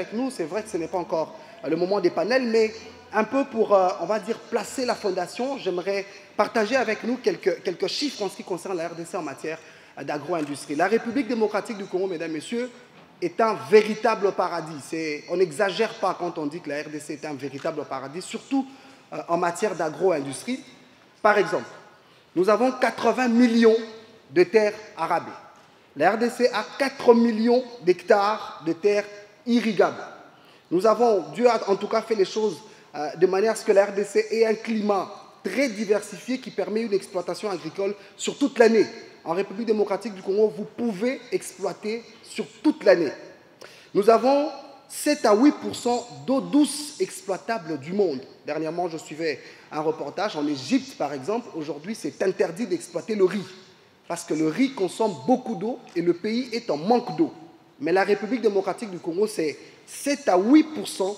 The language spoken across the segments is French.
avec nous. C'est vrai que ce n'est pas encore le moment des panels, mais un peu pour, on va dire, placer la fondation, j'aimerais partager avec nous quelques chiffres en ce qui concerne la RDC en matière d'agro-industrie. La République démocratique du Congo, mesdames et messieurs, est un véritable paradis. On n'exagère pas quand on dit que la RDC est un véritable paradis, surtout en matière d'agro-industrie. Par exemple, nous avons 80 millions de terres arabées. La RDC a 4 millions d'hectares de terres irrigables. Nous avons, Dieu a en tout cas fait les choses de manière à ce que la RDC ait un climat très diversifié qui permet une exploitation agricole sur toute l'année. En République démocratique du Congo, vous pouvez exploiter sur toute l'année. Nous avons 7 à 8% d'eau douce exploitable du monde. Dernièrement, je suivais un reportage en Égypte, par exemple. Aujourd'hui, c'est interdit d'exploiter le riz, parce que le riz consomme beaucoup d'eau et le pays est en manque d'eau. Mais la République démocratique du Congo, c'est 7 à 8%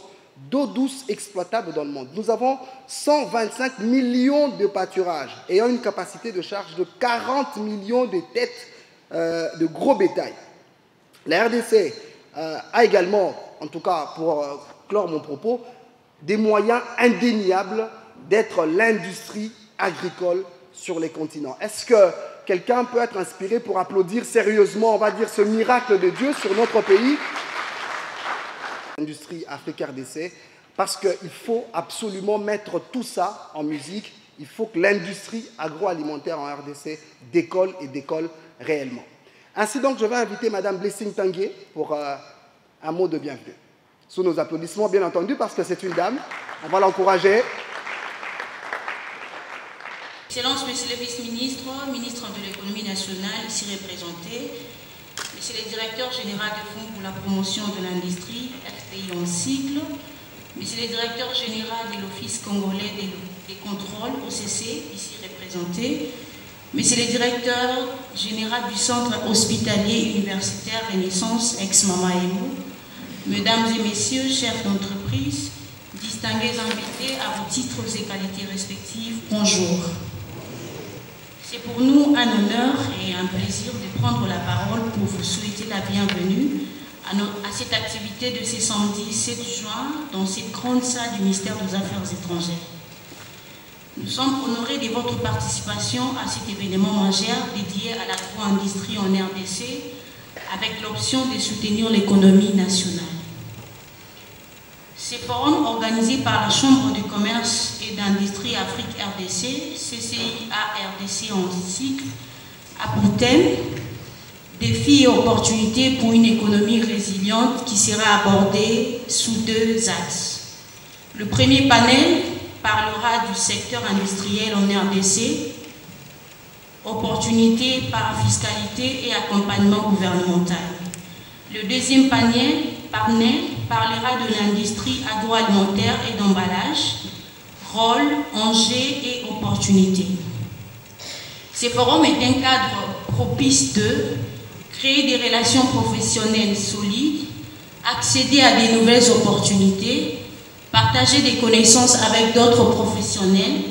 d'eau douce exploitable dans le monde. Nous avons 125 millions de pâturages ayant une capacité de charge de 40 millions de têtes de gros bétail. La RDC a également, en tout cas pour clore mon propos, des moyens indéniables d'être l'industrie agricole sur les continents. Est-ce que quelqu'un peut être inspiré pour applaudir sérieusement, on va dire, ce miracle de Dieu sur notre pays? L'industrie Afrique RDC, parce qu'il faut absolument mettre tout ça en musique. Il faut que l'industrie agroalimentaire en RDC décolle et décolle réellement. Ainsi donc, je vais inviter Mme Blessing Tanguay pour un mot de bienvenue. Sous nos applaudissements, bien entendu, parce que c'est une dame. On va l'encourager. Excellences, Monsieur le vice-ministre, ministre de l'économie nationale, ici représenté, Monsieur le directeur général du Fonds pour la promotion de l'industrie, FPI en cycle, Monsieur le directeur général de l'Office congolais des contrôles, OCC, ici représenté, Monsieur le directeur général du Centre hospitalier universitaire Renaissance ex-Mamaemo, Mesdames et Messieurs, chefs d'entreprise, distingués invités à vos titres et qualités respectives, bonjour. C'est pour nous un honneur et un plaisir de prendre la parole pour vous souhaiter la bienvenue à cette activité de ce samedi 7 juin dans cette grande salle du ministère des Affaires étrangères. Nous sommes honorés de votre participation à cet événement majeur dédié à l'agro-industrie en RDC avec l'option de soutenir l'économie nationale. Ce forum organisé par la Chambre de commerce et d'industrie Afrique RDC, CCIA-RDC en cycle, a pour thème « Défis et opportunités pour une économie résiliente » qui sera abordé sous 2 axes. Le premier panel parlera du secteur industriel en RDC, opportunités par fiscalité et accompagnement gouvernemental. Le deuxième panel parlera de l'industrie agroalimentaire et d'emballage, rôle, enjeux et opportunités. Ce forum est un cadre propice de créer des relations professionnelles solides, accéder à de nouvelles opportunités, partager des connaissances avec d'autres professionnels,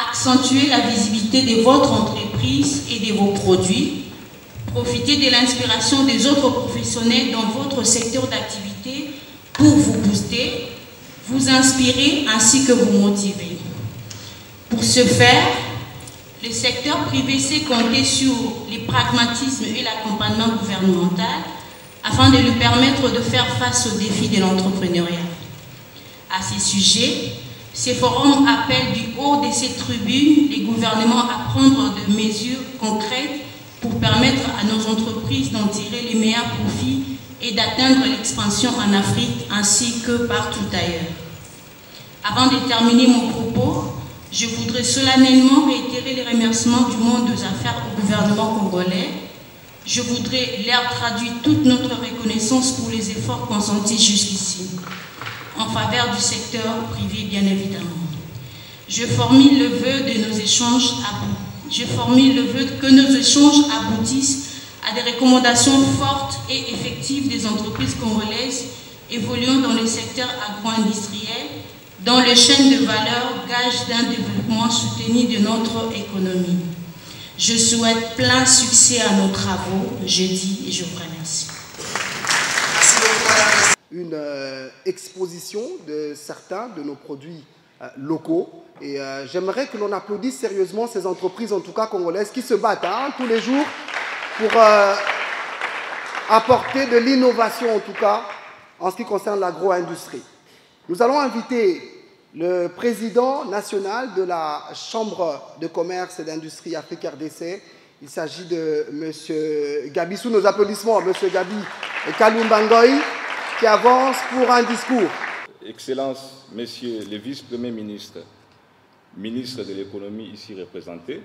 accentuer la visibilité de votre entreprise et de vos produits, profiter de l'inspiration des autres professionnels dans votre secteur d'activité pour vous booster, vous inspirer ainsi que vous motiver. Pour ce faire, le secteur privé s'est compté sur le pragmatisme et l'accompagnement gouvernemental afin de lui permettre de faire face aux défis de l'entrepreneuriat. À ce sujet, ce forum appelle du haut de cette tribune les gouvernements à prendre des mesures concrètes pour permettre à nos entreprises d'en tirer les meilleurs profits et d'atteindre l'expansion en Afrique ainsi que partout ailleurs. Avant de terminer mon propos, je voudrais solennellement réitérer les remerciements du monde des affaires au gouvernement congolais. Je voudrais leur traduire toute notre reconnaissance pour les efforts consentis jusqu'ici, en faveur du secteur privé bien évidemment. Je formule le vœu de nos échanges que nos échanges aboutissent à des recommandations fortes et effectives des entreprises congolaises évoluant dans le secteur agro-industriel, dans le chaîne de valeur gage d'un développement soutenu de notre économie. Je souhaite plein succès à nos travaux, je dis et je vous remercie. une exposition de certains de nos produits locaux. Et j'aimerais que l'on applaudisse sérieusement ces entreprises, en tout cas congolaises, qui se battent tous les jours pour apporter de l'innovation, en tout cas, en ce qui concerne l'agro-industrie. Nous allons inviter le président national de la Chambre de commerce et d'industrie Afrique RDC. Il s'agit de M. Gabi, sous nos applaudissements, M. Gabi Kalumbangoy, qui avance pour un discours. Excellences, Messieurs les vice-premiers ministres, ministres de l'économie ici représentés,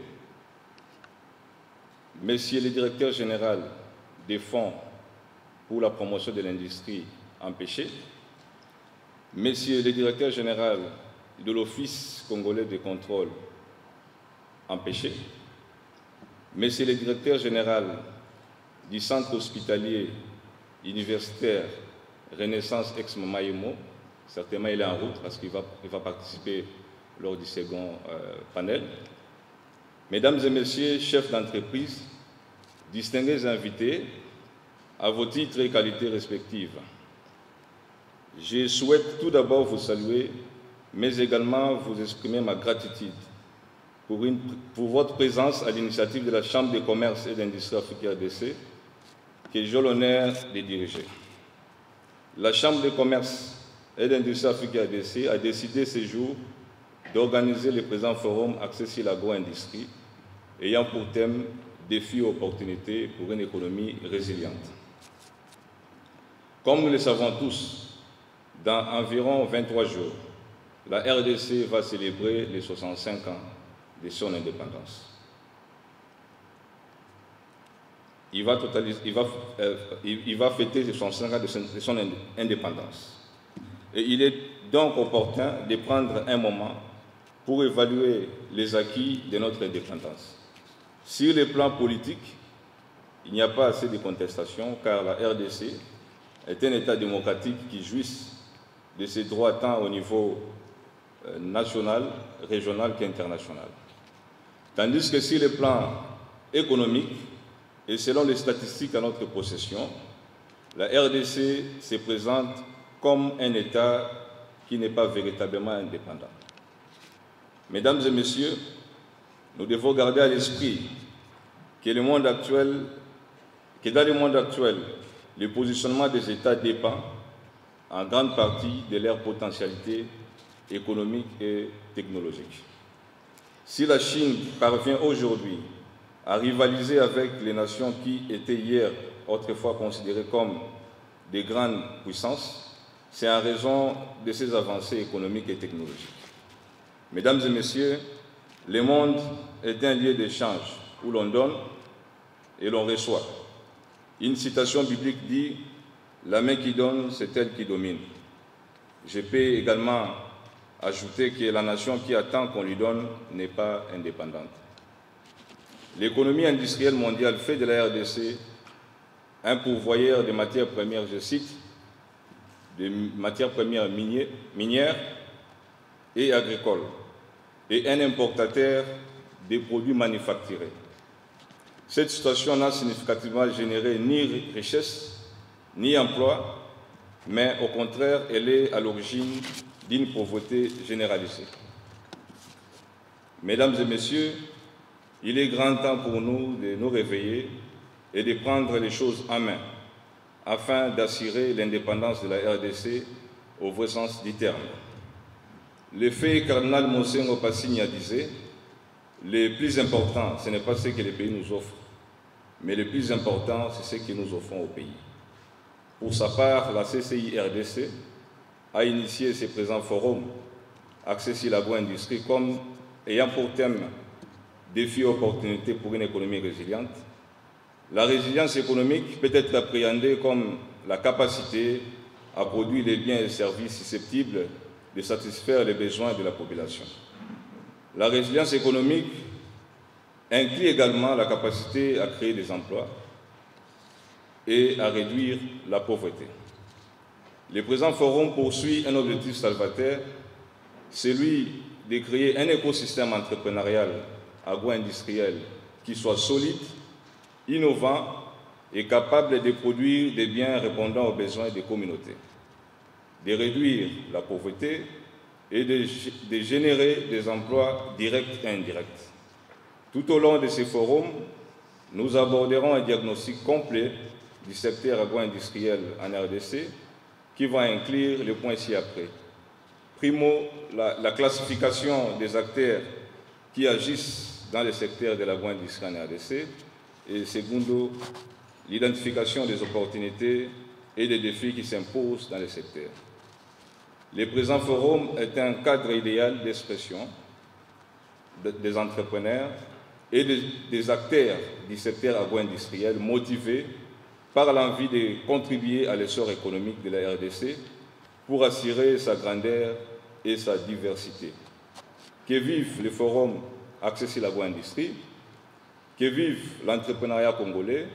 Messieurs les directeurs généraux des fonds pour la promotion de l'industrie empêchés, Messieurs les directeurs généraux de l'Office congolais de contrôle empêchés, Messieurs les directeurs généraux du centre hospitalier universitaire Renaissance ex-Mamayemo, certainement il est en route parce qu'il va participer lors du second panel. Mesdames et Messieurs, chefs d'entreprise, distingués invités, à vos titres et qualités respectives, je souhaite tout d'abord vous saluer, mais également vous exprimer ma gratitude pour votre présence à l'initiative de la Chambre de commerce et d'industrie Afrique RDC, que j'ai l'honneur de diriger. La Chambre de commerce et d'industrie Afrique RDC a décidé ce jour d'organiser le présent forum axé sur l'agro-industrie, ayant pour thème « Défis et opportunités pour une économie résiliente ». Comme nous le savons tous, dans environ 23 jours, la RDC va célébrer les 65 ans de son indépendance. Il va fêter les 65 ans de son indépendance. Et il est donc opportun de prendre un moment pour évaluer les acquis de notre indépendance. Sur le plan politique, il n'y a pas assez de contestation car la RDC est un État démocratique qui jouisse de ses droits tant au niveau national, régional qu'international. Tandis que sur le plan économique, et selon les statistiques à notre possession, la RDC se présente comme un État qui n'est pas véritablement indépendant. Mesdames et Messieurs, nous devons garder à l'esprit que dans le monde actuel, le positionnement des États dépend en grande partie de leur potentialité économique et technologique. Si la Chine parvient aujourd'hui à rivaliser avec les nations qui étaient hier autrefois considérées comme des grandes puissances, c'est en raison de ces avancées économiques et technologiques. Mesdames et Messieurs, le monde est un lieu d'échange où l'on donne et l'on reçoit. Une citation biblique dit « La main qui donne, c'est elle qui domine ». Je peux également ajouter que la nation qui attend qu'on lui donne n'est pas indépendante. L'économie industrielle mondiale fait de la RDC un pourvoyeur de matières premières, je cite, de matières premières minières et agricoles, et un importateur des produits manufacturés. Cette situation n'a significativement généré ni richesse, ni emploi, mais au contraire, elle est à l'origine d'une pauvreté généralisée. Mesdames et Messieurs, il est grand temps pour nous de nous réveiller et de prendre les choses en main afin d'assurer l'indépendance de la RDC au vrai sens du terme. Le fait cardinal Monseigneur Passigna disait « Le plus important, ce n'est pas ce que les pays nous offrent, mais le plus important, c'est ce que nous offrons au pays ». Pour sa part, la CCI RDC a initié ce présent forum axé sur l'agro-industrie comme ayant pour thème « Défis et opportunités pour une économie résiliente ». La résilience économique peut être appréhendée comme la capacité à produire des biens et services susceptibles de satisfaire les besoins de la population. La résilience économique inclut également la capacité à créer des emplois et à réduire la pauvreté. Le présent forum poursuit un objectif salvateur, celui de créer un écosystème entrepreneurial agro-industriel qui soit solide, innovant et capable de produire des biens répondant aux besoins des communautés. de réduire la pauvreté et de générer des emplois directs et indirects. Tout au long de ces forums, nous aborderons un diagnostic complet du secteur agro-industriel en RDC qui va inclure les points ci-après. Primo, la classification des acteurs qui agissent dans le secteur de l'agro-industrie en RDC et secondo, l'identification des opportunités et des défis qui s'imposent dans le secteur. Le présent forum est un cadre idéal d'expression des entrepreneurs et des acteurs du secteur agro-industriel motivés par l'envie de contribuer à l'essor économique de la RDC pour assurer sa grandeur et sa diversité. Que vive le forum Accès à l'agro-industrie, que vive l'entrepreneuriat congolais,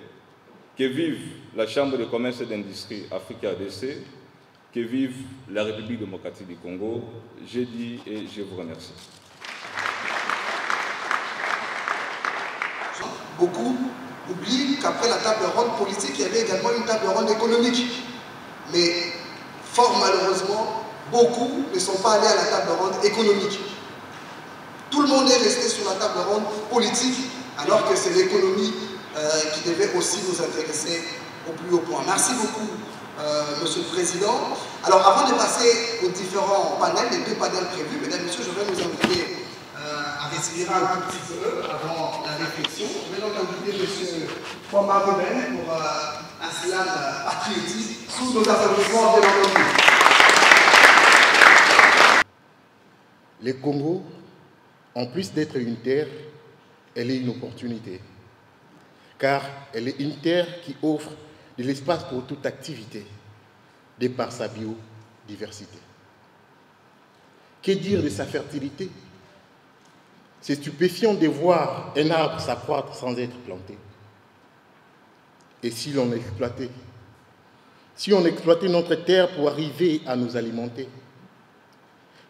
que vive la Chambre de commerce et d'industrie Afrique-RDC, que vive la République démocratique du Congo. Je dis et je vous remercie. Beaucoup oublient qu'après la table ronde politique, il y avait également une table ronde économique. Mais fort malheureusement, beaucoup ne sont pas allés à la table ronde économique. Tout le monde est resté sur la table ronde politique, alors que c'est l'économie qui devait aussi nous intéresser au plus haut point. Merci beaucoup, Monsieur le Président. Alors, avant de passer aux différents panels, les deux panels prévus, mesdames et messieurs, je vais nous inviter à respirer un tout petit peu avant la réflexion. Je vais donc inviter M. Kwama Ruben pour un slam patriotique sous nos applaudissements de l'entendu. Le Congo, en plus d'être une terre, elle est une opportunité. Car elle est une terre qui offre de l'espace pour toute activité, de par sa biodiversité. Que dire de sa fertilité? C'est stupéfiant de voir un arbre s'accroître sans être planté. Et si l'on exploitait? Si on exploitait notre terre pour arriver à nous alimenter?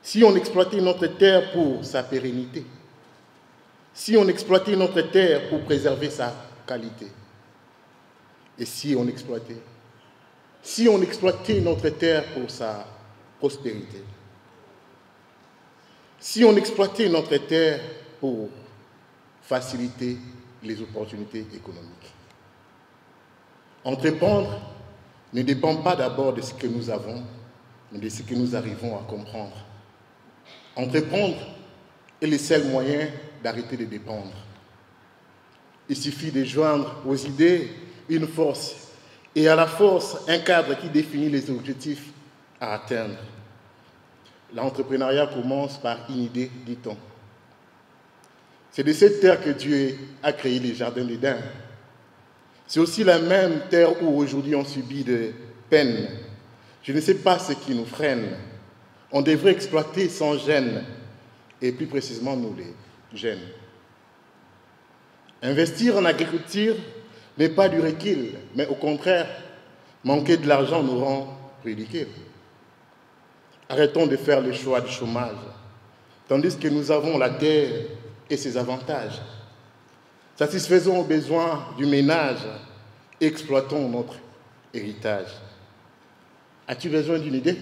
Si on exploitait notre terre pour sa pérennité? Si on exploitait notre terre pour préserver sa qualité? Et si on exploitait? Si on exploitait notre terre pour sa prospérité? Si on exploitait notre terre pour faciliter les opportunités économiques? Entreprendre ne dépend pas d'abord de ce que nous avons, mais de ce que nous arrivons à comprendre. Entreprendre est le seul moyen d'arrêter de dépendre. Il suffit de joindre aux idées une force et à la force un cadre qui définit les objectifs à atteindre. L'entrepreneuriat commence par une idée, dit-on. C'est de cette terre que Dieu a créé les jardins d'Éden. C'est aussi la même terre où aujourd'hui on subit des peines. Je ne sais pas ce qui nous freine. On devrait exploiter sans gêne, et plus précisément nous les jeunes. Investir en agriculture n'est pas du recul, mais au contraire, manquer de l'argent nous rend ridicules. Arrêtons de faire le choix du chômage, tandis que nous avons la terre et ses avantages. Satisfaisons aux besoins du ménage, exploitons notre héritage. As-tu besoin d'une idée?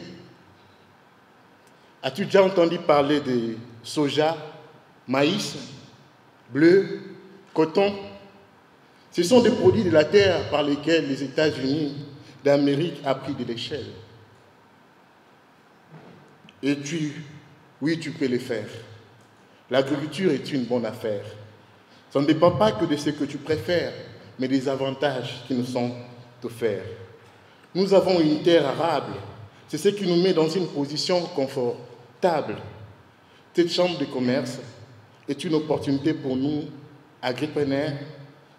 As-tu déjà entendu parler de soja, maïs, bleu, coton? Ce sont des produits de la terre par lesquels les États-Unis d'Amérique ont pris de l'échelle. Et oui, tu peux le faire. L'agriculture est une bonne affaire. Ça ne dépend pas que de ce que tu préfères, mais des avantages qui nous sont offerts. Nous avons une terre arable. C'est ce qui nous met dans une position confortable. Cette chambre de commerce est une opportunité pour nous, agripreneurs,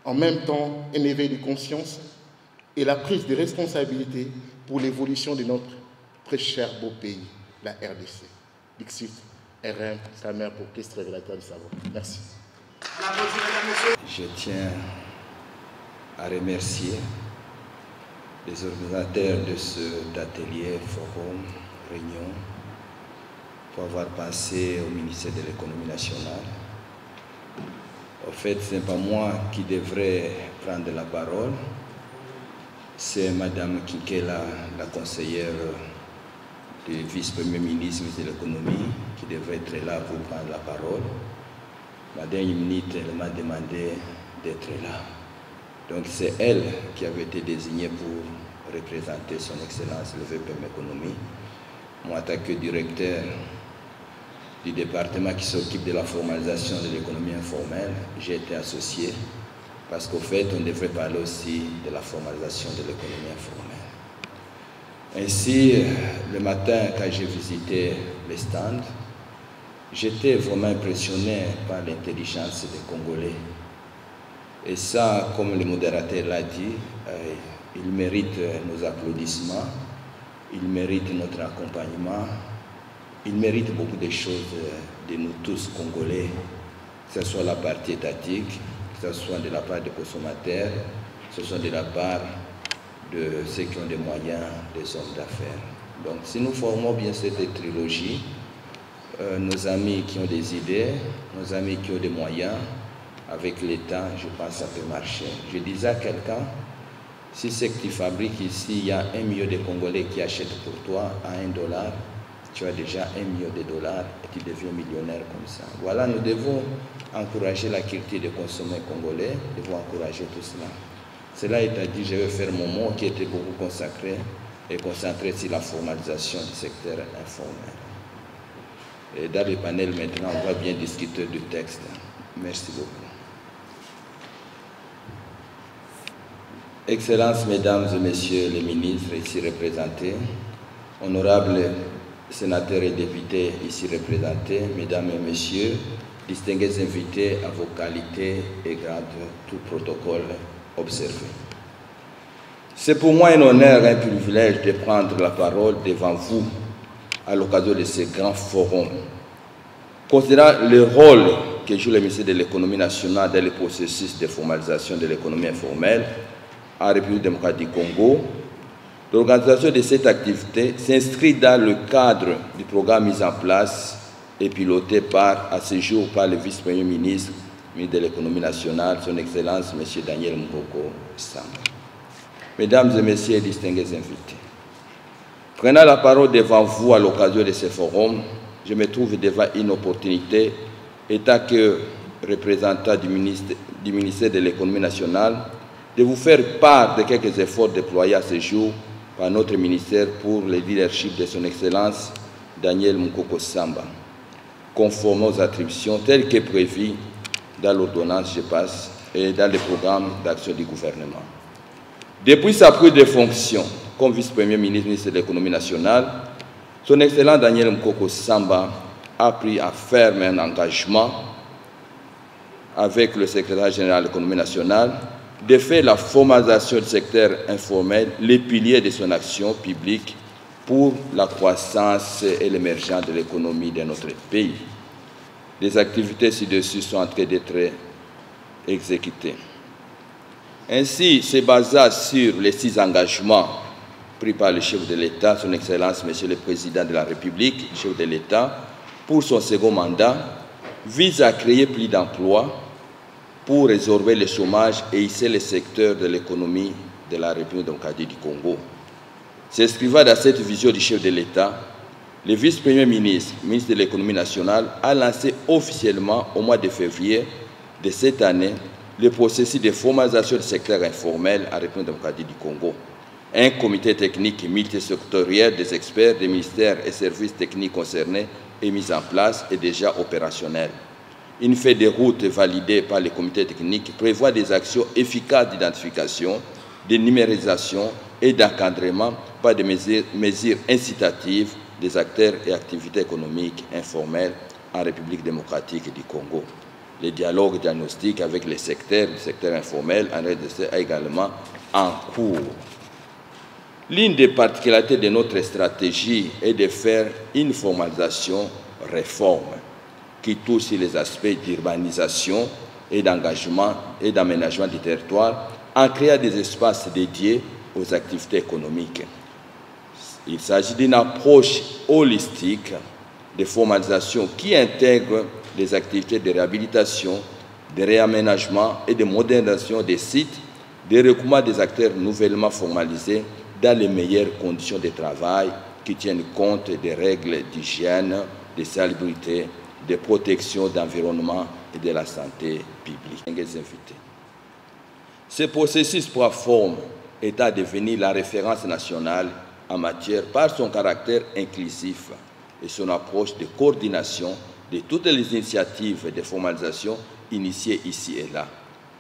en même temps un éveil de conscience et la prise de responsabilité pour l'évolution de notre très cher beau pays, la RDC. Dixit, RM, sa mère pour Christ révélateur du savoir. Merci. Je tiens à remercier les organisateurs de cet atelier, forum, réunion, pour avoir passé au ministère de l'économie nationale. En fait, ce n'est pas moi qui devrais prendre la parole, c'est Madame Kikela, la conseillère du vice-premier ministre de l'économie qui devrait être là pour prendre la parole. La dernière minute, elle m'a demandé d'être là. Donc c'est elle qui avait été désignée pour représenter son Excellence le VPM Économie. Moi, en tant que directeur du département qui s'occupe de la formalisation de l'économie informelle, j'ai été associé parce qu'au fait, on devrait parler aussi de la formalisation de l'économie informelle. Ainsi, le matin, quand j'ai visité les stands, j'étais vraiment impressionné par l'intelligence des Congolais. Et ça, comme le modérateur l'a dit, il mérite nos applaudissements, il mérite notre accompagnement, il mérite beaucoup de choses de nous tous Congolais, que ce soit la partie étatique, que ce soit de la part des consommateurs, que ce soit de la part de ceux qui ont des moyens, des hommes d'affaires. Donc si nous formons bien cette trilogie, nos amis qui ont des idées, nos amis qui ont des moyens, avec l'État, je pense que ça peut marcher. Je disais à quelqu'un, si c'est que tu fabriques ici, il y a 1 million de Congolais qui achètent pour toi à $1, tu as déjà 1 million de dollars et tu deviens millionnaire comme ça. Voilà, nous devons encourager la culture de consommer congolais, nous devons encourager tout cela. Cela étant dit, je vais faire mon mot qui était beaucoup consacré et concentré sur la formalisation du secteur informel. Et dans le panel maintenant, on va bien discuter du texte. Merci beaucoup. Excellences, Mesdames et Messieurs les ministres ici représentés, honorables sénateurs et députés ici représentés, Mesdames et Messieurs, distingués invités à vos qualités et grades, tout protocole observé. C'est pour moi un honneur et un privilège de prendre la parole devant vous à l'occasion de ce grand forum. Considérant le rôle que joue le ministère de l'économie nationale dans le processus de formalisation de l'économie informelle en République démocratique du Congo, l'organisation de cette activité s'inscrit dans le cadre du programme mis en place et piloté à ce jour par le vice-premier ministre de l'économie nationale, son Excellence, M. Daniel Mukoko Samba. Mesdames et Messieurs, distingués invités, prenant la parole devant vous à l'occasion de ce forum, je me trouve devant une opportunité, étant que représentant du ministère de l'économie nationale, de vous faire part de quelques efforts déployés à ce jour par notre ministère pour le leadership de son Excellence Daniel Mukoko Samba, conformément aux attributions telles que prévues dans l'ordonnance, je passe, et dans le programme d'action du gouvernement. Depuis sa prise de fonction comme vice-premier ministre de l'économie nationale, son Excellence Daniel Mukoko Samba a pris à ferme un engagement avec le secrétaire général de l'économie nationale de faire la formalisation du secteur informel les piliers de son action publique pour la croissance et l'émergence de l'économie de notre pays. Les activités ci-dessus sont en train d'être exécutées. Ainsi, se basant sur les 6 engagements pris par le chef de l'État, son Excellence, Monsieur le Président de la République, chef de l'État, pour son second mandat, vise à créer plus d'emplois pour résorber le chômage et hisser le secteur de l'économie de la République démocratique du Congo. S'inscrivant dans cette vision du chef de l'État, le vice-premier ministre, ministre de l'économie nationale, a lancé officiellement au mois de février de cette année le processus de formalisation du secteur informel en République démocratique du Congo. Un comité technique multisectoriel des experts des ministères et services techniques concernés est mis en place et déjà opérationnel. Une feuille de route validée par le comité technique prévoit des actions efficaces d'identification, de numérisation et d'encadrement par des mesures incitatives des acteurs et activités économiques informelles en République démocratique du Congo. Le dialogue diagnostique avec les secteurs du secteur informel en RDC est également en cours. L'une des particularités de notre stratégie est de faire une formalisation réforme qui touche sur les aspects d'urbanisation et d'engagement et d'aménagement du territoire en créant des espaces dédiés aux activités économiques. Il s'agit d'une approche holistique de formalisation qui intègre les activités de réhabilitation, de réaménagement et de modernisation des sites, de recoupement des acteurs nouvellement formalisés dans les meilleures conditions de travail qui tiennent compte des règles d'hygiène, de salubrité, de protection d'environnement et de la santé publique. Ce processus prend forme est à devenir la référence nationale en matière par son caractère inclusif et son approche de coordination de toutes les initiatives de formalisation initiées ici et là.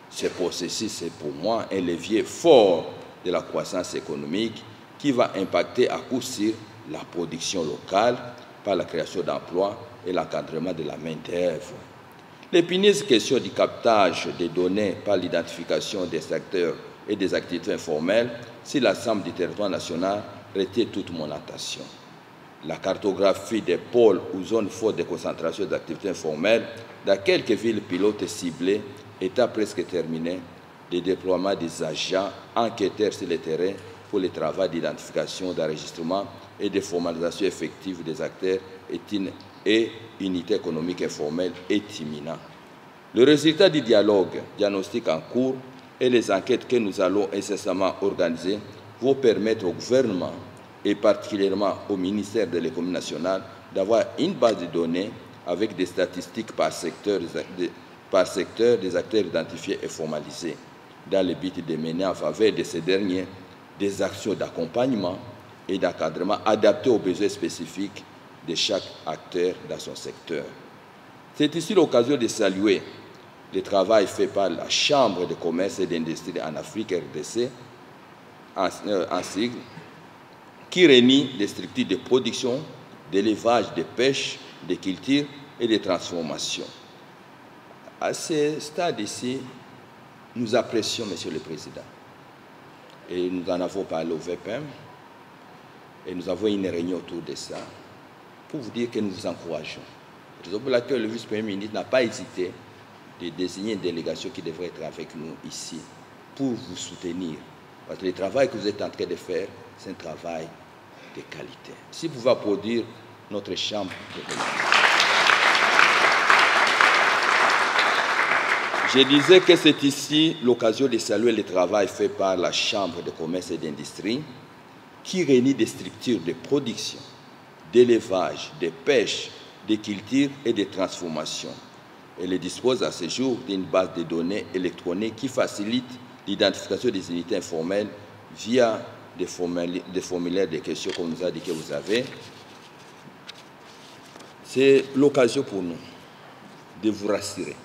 Ce processus est pour moi un levier fort de la croissance économique qui va impacter à coup sûr la production locale par la création d'emplois et l'encadrement de la main-d'œuvre. L'épineuse question du captage des données par l'identification des acteurs et des activités informelles sur l'ensemble du territoire national retient toute mon attention. La cartographie des pôles ou zones fortes de concentration d'activités informelles dans quelques villes pilotes ciblées est presque terminée. Le déploiement des agents enquêteurs sur le terrain pour le travail d'identification, d'enregistrement et de formalisation effective des acteurs et unités économiques informelles est imminent. Le résultat du dialogue diagnostic en cours et les enquêtes que nous allons incessamment organiser vont permettre au gouvernement et particulièrement au ministère de l'économie nationale d'avoir une base de données avec des statistiques par secteur des acteurs identifiés et formalisés, dans le but de mener en faveur de ces derniers des actions d'accompagnement et d'encadrement adaptées aux besoins spécifiques de chaque acteur dans son secteur. C'est ici l'occasion de saluer le travail fait par la Chambre de commerce et d'industrie en Afrique, RDC, en sigle, qui réunit les structures de production, d'élevage, de pêche, de culture et de transformation. À ce stade ici, nous apprécions, Monsieur le Président, et nous en avons parlé au VPM, et nous avons une réunion autour de ça, pour vous dire que nous vous encourageons. Raison pour laquelle le vice-premier ministre n'a pas hésité de désigner une délégation qui devrait être avec nous ici pour vous soutenir. Parce que le travail que vous êtes en train de faire, c'est un travail de qualité. Si vous pouvez applaudir notre chambre de commerce. Je disais que c'est ici l'occasion de saluer le travail fait par la Chambre de commerce et d'industrie qui réunit des structures de production, d'élevage, de pêche, de culture et de transformation. Elle dispose à ce jour d'une base de données électroniques qui facilite l'identification des unités informelles via des formulaires de questions, comme nous a dit que vous avez. C'est l'occasion pour nous de vous rassurer,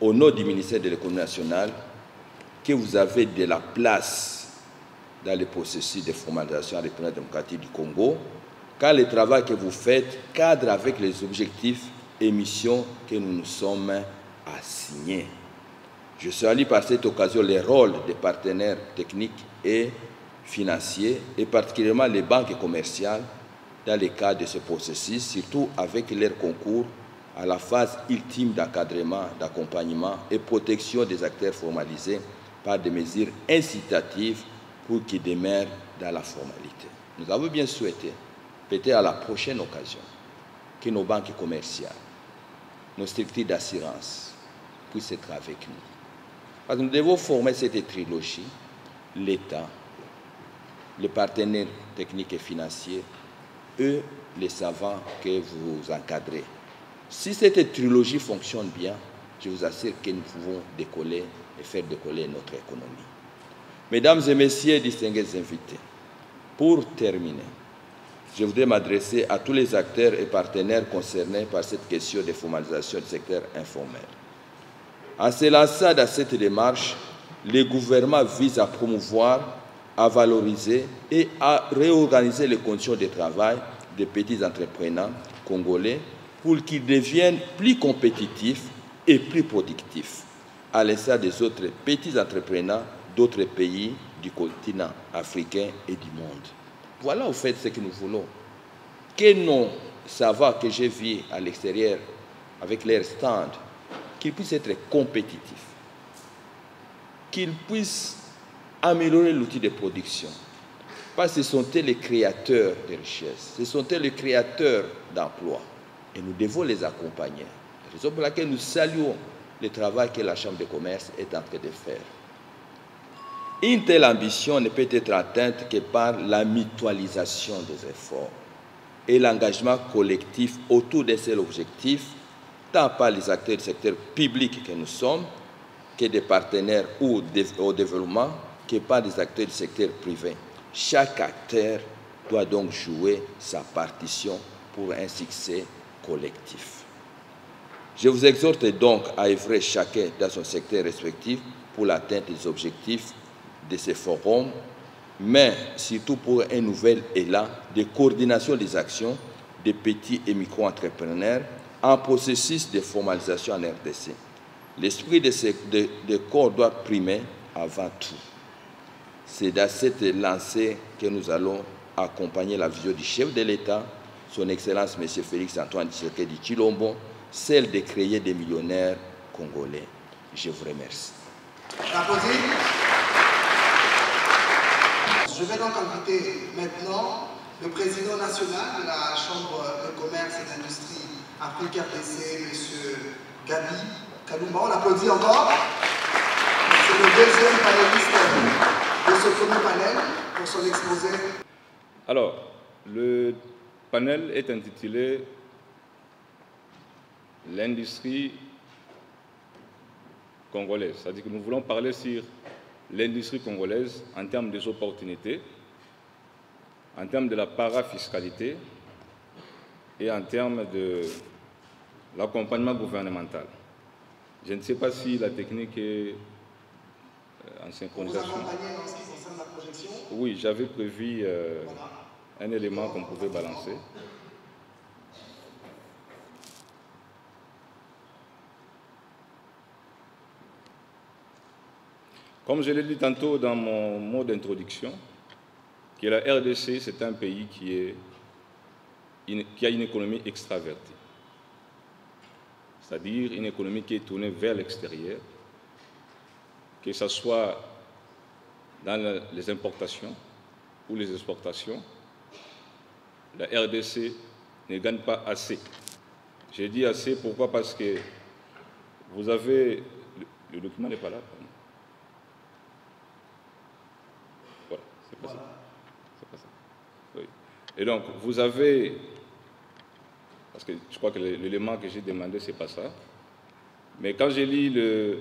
au nom du ministère de l'économie nationale, que vous avez de la place dans le processus de formalisation en République démocratique du Congo, car le travail que vous faites cadre avec les objectifs et missions que nous nous sommes assignés. Je salue par cette occasion les rôles des partenaires techniques et financiers, et particulièrement les banques commerciales, dans le cadre de ce processus, surtout avec leur concours à la phase ultime d'encadrement, d'accompagnement et protection des acteurs formalisés par des mesures incitatives pour qu'ils demeurent dans la formalité. Nous avons bien souhaité, peut-être à la prochaine occasion, que nos banques commerciales, nos structures d'assurance puissent être avec nous. Parce que nous devons former cette trilogie, l'État, les partenaires techniques et financiers, eux, les savants que vous encadrez. Si cette trilogie fonctionne bien, je vous assure que nous pouvons décoller et faire décoller notre économie. Mesdames et messieurs, distingués invités, pour terminer, je voudrais m'adresser à tous les acteurs et partenaires concernés par cette question de formalisation du secteur informel. En se lançant dans cette démarche, le gouvernement vise à promouvoir, à valoriser et à réorganiser les conditions de travail des petits entrepreneurs congolais pour qu'ils deviennent plus compétitifs et plus productifs, à l'instar des autres petits entrepreneurs d'autres pays du continent africain et du monde. Voilà au fait ce que nous voulons. Que nos savants que j'ai vus à l'extérieur avec leurs stands, qu'ils puissent être compétitifs, qu'ils puissent améliorer l'outil de production. Parce que ce sont eux les créateurs de richesses, ce sont eux les créateurs d'emplois. Et nous devons les accompagner. C'est la raison pour laquelle nous saluons le travail que la Chambre de commerce est en train de faire. Une telle ambition ne peut être atteinte que par la mutualisation des efforts et l'engagement collectif autour de ces objectifs, tant par les acteurs du secteur public que nous sommes, que des partenaires ou au développement, que par des acteurs du secteur privé. Chaque acteur doit donc jouer sa partition pour un succès collectif. Je vous exhorte donc à œuvrer chacun dans son secteur respectif pour l'atteinte des objectifs de ces forums, mais surtout pour un nouvel élan de coordination des actions des petits et micro-entrepreneurs en processus de formalisation en RDC. L'esprit de corps doit primer avant tout. C'est dans cette lancée que nous allons accompagner la vision du chef de l'État, son Excellence M. Félix-Antoine Tshisekedi Tshilombo, celle de créer des millionnaires congolais. Je vous remercie. Je vais donc inviter maintenant le président national de la Chambre de commerce et d'industrie Afrique RDC, M. Gabi Kalumba. On l'applaudit encore. C'est le deuxième panéliste de ce premier panel pour son exposé. Alors, le panel est intitulé « L'industrie congolaise ». C'est-à-dire que nous voulons parler sur l'industrie congolaise en termes des opportunités, en termes de la parafiscalité et en termes de l'accompagnement gouvernemental. Je ne sais pas si la technique est en synchronisation. Vous accompagnez en ce qui concerne la projection? Oui, j'avais prévu un élément qu'on pouvait balancer. Comme je l'ai dit tantôt dans mon mot d'introduction, que la RDC, c'est un pays qui a une économie extravertie. C'est-à-dire une économie qui est tournée vers l'extérieur, que ce soit dans les importations ou les exportations. La RDC ne gagne pas assez. J'ai dit assez, pourquoi? Parce que vous avez... Le document n'est pas là. Voilà, c'est pas ça. C'est pas ça. Oui. Et donc, vous avez... Parce que je crois que l'élément que j'ai demandé, ce n'est pas ça. Mais quand j'ai lu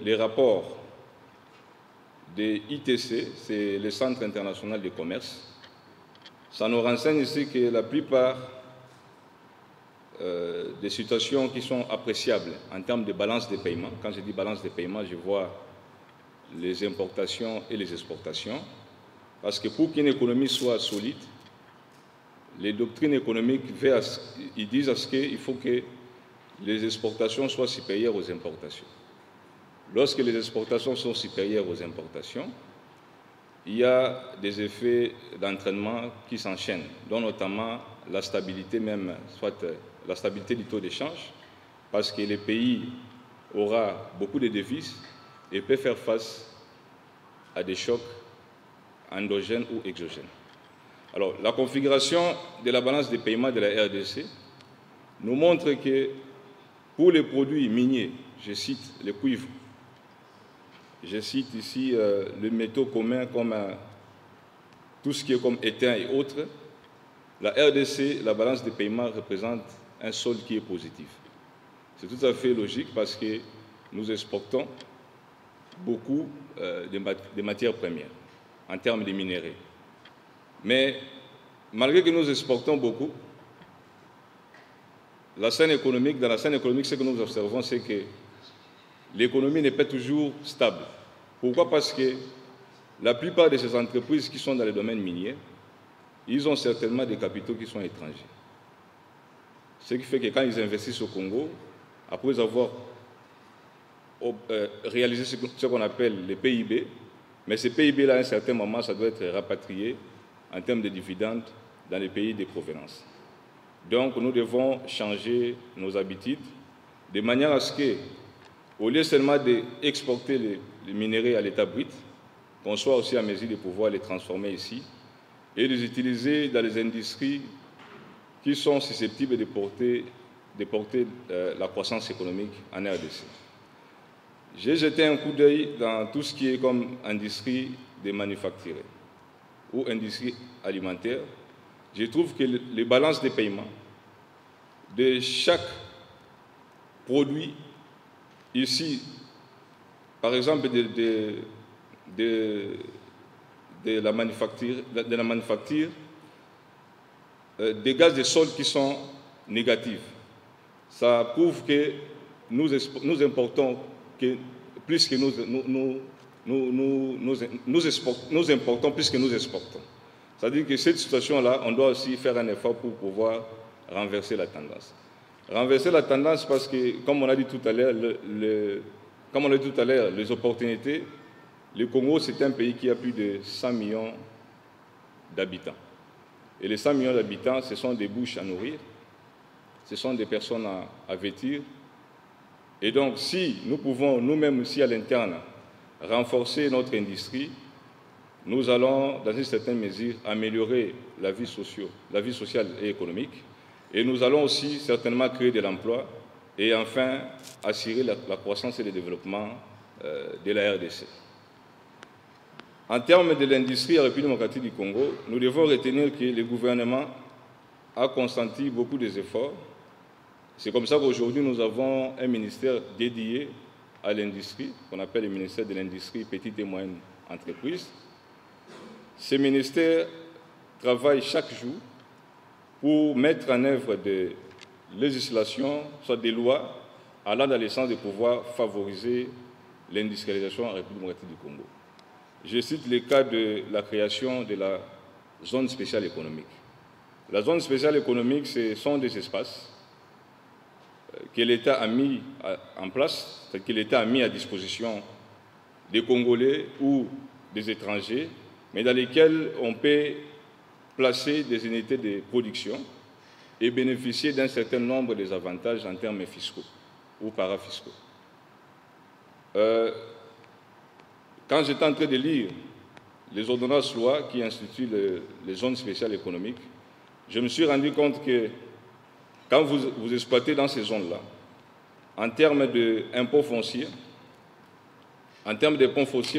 les rapports des ITC, c'est le Centre international de commerce, ça nous renseigne ici que la plupart des situations qui sont appréciables en termes de balance des paiements, quand je dis balance des paiements, je vois les importations et les exportations, parce que pour qu'une économie soit solide, les doctrines économiques ils disent qu'il faut que les exportations soient supérieures aux importations. Lorsque les exportations sont supérieures aux importations, il y a des effets d'entraînement qui s'enchaînent, dont notamment la stabilité même, soit la stabilité du taux d'échange, parce que le pays aura beaucoup de devises et peut faire face à des chocs endogènes ou exogènes. Alors, la configuration de la balance des paiements de la RDC nous montre que pour les produits miniers, je cite le cuivre, je cite ici les métaux communs comme tout ce qui est comme étain et autres, la RDC, la balance des paiements représente un solde qui est positif. C'est tout à fait logique parce que nous exportons beaucoup de matières premières en termes de minéraux. Mais malgré que nous exportons beaucoup, dans la scène économique, ce que nous observons, c'est que l'économie n'est pas toujours stable. Pourquoi? Parce que la plupart de ces entreprises qui sont dans le domaine minier, ils ont certainement des capitaux qui sont étrangers. Ce qui fait que quand ils investissent au Congo, après avoir réalisé ce qu'on appelle les PIB, mais ces PIB-là, à un certain moment, ça doit être rapatrié en termes de dividendes dans les pays de provenance. Donc, nous devons changer nos habitudes de manière à ce que, au lieu seulement d'exporter les minéraux à l'état brut, qu'on soit aussi à mesure de pouvoir les transformer ici et de les utiliser dans les industries qui sont susceptibles de porter la croissance économique en RDC. j'ai jeté un coup d'œil dans tout ce qui est comme industrie des manufacturiers ou industrie alimentaire. Je trouve que les balances de paiement de chaque produit ici, par exemple de la manufacture, dégagent des soldes qui sont négatifs. Ça prouve que nous importons plus que nous importons plus que nous exportons. C'est-à-dire que cette situation-là, on doit aussi faire un effort pour pouvoir renverser la tendance. Renverser la tendance parce que, comme on a dit tout à l'heure, les opportunités, le Congo, c'est un pays qui a plus de 100 millions d'habitants. Et les 100 millions d'habitants, ce sont des bouches à nourrir, ce sont des personnes à vêtir. Et donc, si nous pouvons nous-mêmes aussi à l'interne renforcer notre industrie, nous allons, dans une certaine mesure, améliorer la vie sociale et économique. Et nous allons aussi certainement créer de l'emploi et enfin assurer la croissance et le développement de la RDC. En termes de l'industrie en République démocratique du Congo, nous devons retenir que le gouvernement a consenti beaucoup d'efforts. C'est comme ça qu'aujourd'hui, nous avons un ministère dédié à l'industrie, qu'on appelle le ministère de l'Industrie, Petite et Moyenne Entreprise. Ce ministère travaille chaque jour pour mettre en œuvre des législations, soit des lois, allant dans le sens de pouvoir favoriser l'industrialisation en République démocratique du Congo. Je cite le cas de la création de la zone spéciale économique. La zone spéciale économique, ce sont des espaces que l'État a mis en place, que l'État a mis à disposition des Congolais ou des étrangers, mais dans lesquels on peut placer des unités de production et bénéficier d'un certain nombre des avantages en termes fiscaux ou parafiscaux. Quand j'étais en train de lire les ordonnances loi qui instituent les zones spéciales économiques, je me suis rendu compte que quand vous exploitez dans ces zones-là, en termes d'impôts fonciers,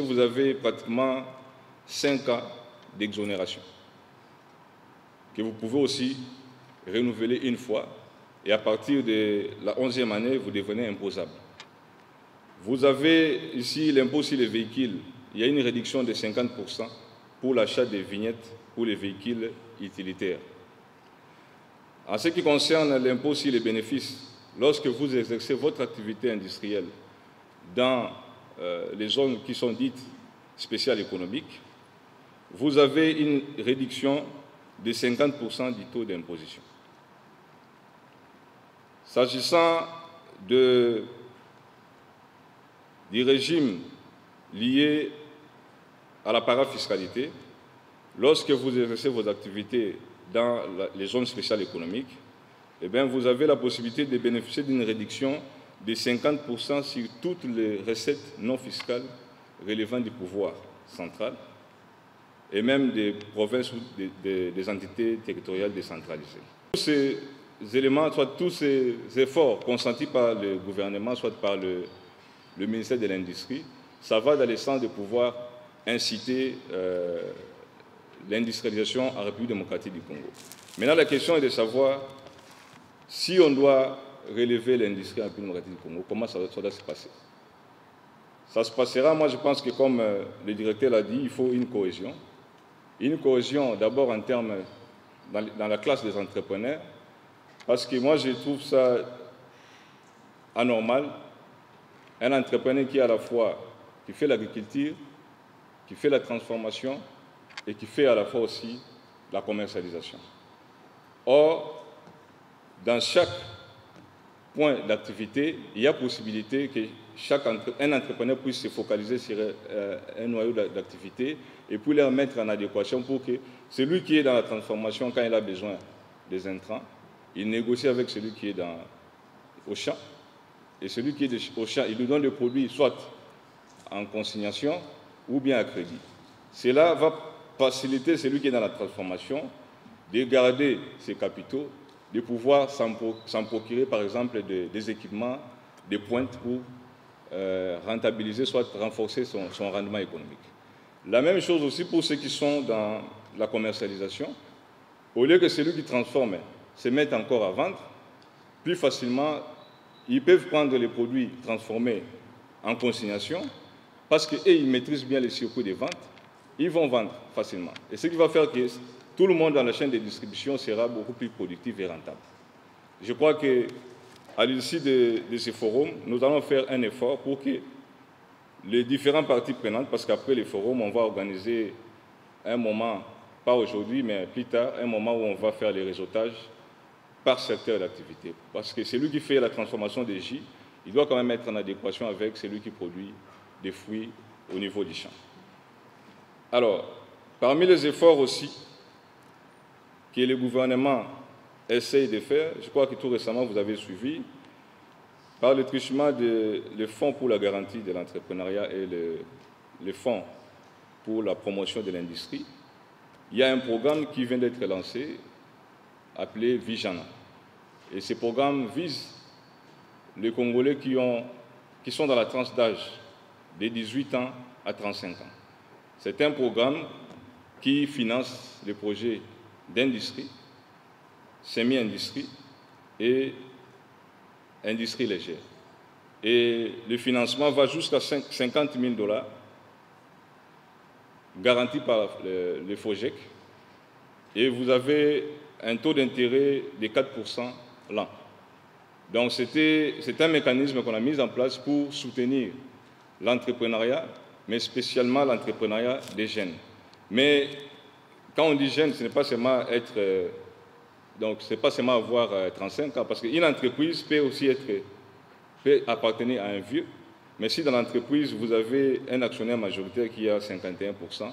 vous avez pratiquement 5 ans d'exonération, que vous pouvez aussi renouveler une fois, et à partir de la 11e année, vous devenez imposable. Vous avez ici l'impôt sur les véhicules, il y a une réduction de 50% pour l'achat des vignettes pour les véhicules utilitaires. En ce qui concerne l'impôt sur les bénéfices, lorsque vous exercez votre activité industrielle dans les zones qui sont dites spéciales économiques, vous avez une réduction de 50% du taux d'imposition. S'agissant du régime lié à la parafiscalité, lorsque vous exercez vos activités dans les zones spéciales économiques, eh bien, vous avez la possibilité de bénéficier d'une réduction de 50% sur toutes les recettes non fiscales relevant du pouvoir central et même des provinces ou des entités territoriales décentralisées. Tous ces éléments, soit tous ces efforts consentis par le gouvernement, soit par le ministère de l'Industrie, ça va dans le sens de pouvoir inciter l'industrialisation en République démocratique du Congo. Maintenant, la question est de savoir si on doit relever l'industrie en République démocratique du Congo, comment ça doit se passer. Ça se passera, moi je pense que comme le directeur l'a dit, il faut une cohésion. Une cohésion d'abord en termes, dans la classe des entrepreneurs, parce que moi je trouve ça anormal, un entrepreneur qui à la fois qui fait l'agriculture, qui fait la transformation et qui fait à la fois aussi la commercialisation. Or, dans chaque point d'activité, il y a possibilité que un entrepreneur puisse se focaliser sur un noyau d'activité et puis les mettre en adéquation pour que celui qui est dans la transformation, quand il a besoin des intrants, il négocie avec celui qui est au champ. Et celui qui est au champ, il lui donne le produit soit en consignation ou bien à crédit. Cela va faciliter celui qui est dans la transformation de garder ses capitaux, de pouvoir s'en procurer par exemple des équipements de pointe pour rentabiliser, soit renforcer son rendement économique. La même chose aussi pour ceux qui sont dans la commercialisation. Au lieu que celui qui transforme se mette encore à vendre, plus facilement, ils peuvent prendre les produits transformés en consignation parce qu'ils maîtrisent bien les circuits de vente, ils vont vendre facilement. Et ce qui va faire que tout le monde dans la chaîne de distribution sera beaucoup plus productif et rentable. Je crois qu'à l'issue de ce forum, nous allons faire un effort pour que les différentes parties prenantes, parce qu'après le forum, on va organiser un moment, pas aujourd'hui, mais plus tard, un moment où on va faire les réseautages par secteur d'activité. Parce que celui qui fait la transformation des jus, il doit quand même être en adéquation avec celui qui produit des fruits au niveau du champ. Alors, parmi les efforts aussi que le gouvernement essaye de faire, je crois que tout récemment vous avez suivi, par le truchement des fonds pour la garantie de l'entrepreneuriat et les fonds pour la promotion de l'industrie, il y a un programme qui vient d'être lancé, appelé Vijana. Et ce programme vise les Congolais qui sont dans la tranche d'âge de 18 ans à 35 ans. C'est un programme qui finance les projets d'industrie, semi-industrie et industrie légère. Et le financement va jusqu'à 50 000 $, garanti par le FOGEC. Et vous avez un taux d'intérêt de 4% l'an. Donc c'est un mécanisme qu'on a mis en place pour soutenir l'entrepreneuriat, mais spécialement l'entrepreneuriat des jeunes. Mais quand on dit jeune, ce n'est pas seulement avoir 35 ans, parce qu'une entreprise peut aussi appartenir à un vieux, mais si dans l'entreprise vous avez un actionnaire majoritaire qui a 51%,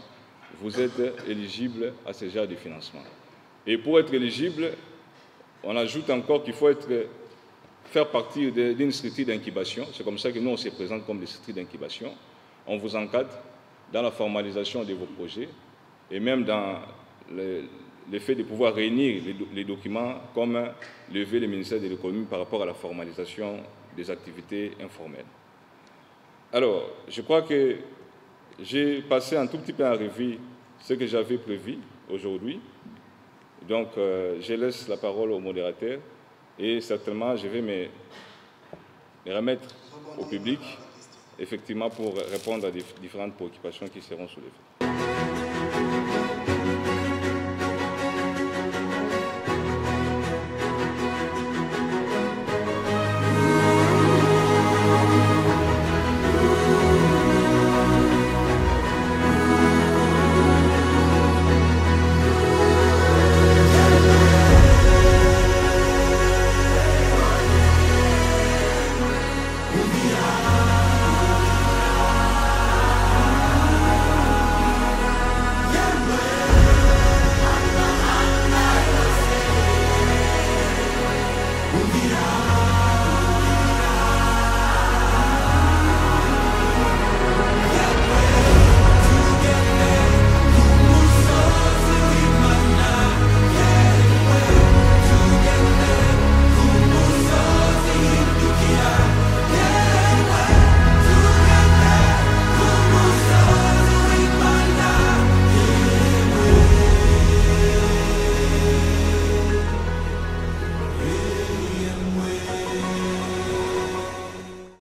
vous êtes éligible à ce genre de financement. Et pour être éligible, on ajoute encore qu'il faut faire partie d'une structure d'incubation. C'est comme ça que nous, on se présente comme des structures d'incubation. On vous encadre dans la formalisation de vos projets et même dans le fait de pouvoir réunir les documents comme levé le ministère de l'économie par rapport à la formalisation des activités informelles. Alors, je crois que j'ai passé un tout petit peu en revue ce que j'avais prévu aujourd'hui. Donc, je laisse la parole au modérateur et certainement, je vais me remettre au public, effectivement, pour répondre à différentes préoccupations qui seront soulevées.